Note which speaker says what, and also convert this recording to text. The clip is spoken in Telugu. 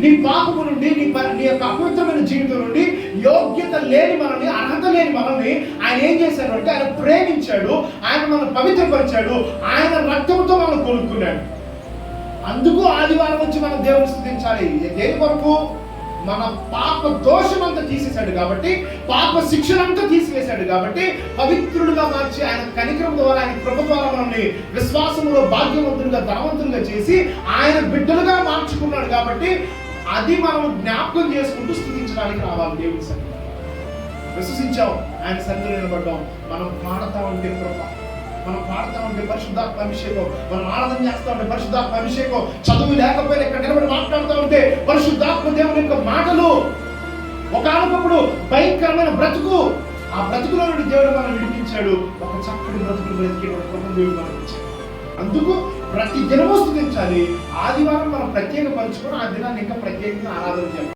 Speaker 1: నీ పాపము నుండి, నీ యొక్క అపవిత్రమైన జీవితం నుండి, యోగ్యత లేని మనల్ని, అర్హత లేని మనల్ని ఆయన ఏం చేశాడు అంటే ఆయన ప్రేమించాడు, ఆయన మనల్ని పవిత్రపరిచాడు, ఆయన రక్తంతో మనం కొనుక్కున్నాడు. అందుకు ఆదివారం వచ్చి మనం దేవుని స్తుతించాలి. దేని కొరకు? మన పాప దోషం అంతా తీసేశాడు కాబట్టి, పాప శిక్షణంతా తీసివేశాడు కాబట్టి, పవిత్రులుగా మార్చి ఆయన కనికరం ద్వారా, ఆయన కృప ద్వారా మనల్ని విశ్వాసంలో భాగ్యవంతులుగా, ధనవంతులుగా చేసి ఆయన బిడ్డలుగా మార్చుకున్నాడు కాబట్టి, అది మనం జ్ఞాపకం చేసుకుంటూ స్తుతించడానికి రావాలి దేవుని సన్నిధిలో. విశ్వసించాం, ఆయన సన్నిధిలో నిలబడ్డాం, మనం పాడుతూ ఉంటే కృప, మనం పాడుతూ ఉంటే పరిశుద్ధాత్మ అభిషేకం, మనం ఆరాధన చేస్తూ ఉంటే పరిశుద్ధాత్మ అభిషేకం, చదువు లేకపోయినా ఇక్కడ నిలబడి మాట్లాడుతూ ఉంటే పరిశుద్ధాత్మ దేవుని యొక్క మాటలు, ఒకానొకప్పుడు భయంకరమైన బ్రతుకు, ఆ బ్రతుకులో నుండి దేవుడు మనం విడిపించాడు, ఒక చక్కటి బ్రతుకులు బ్రతికేటువంటి దేవుడు మనం ఇచ్చాడు. అందుకు ప్రతి దినము స్తుతించాలి. ఆదివారం మనం ప్రత్యేక పరుచుకొని ఆ దినాన్ని ఇంకా ప్రత్యేకంగా ఆరాధన చేయాలి.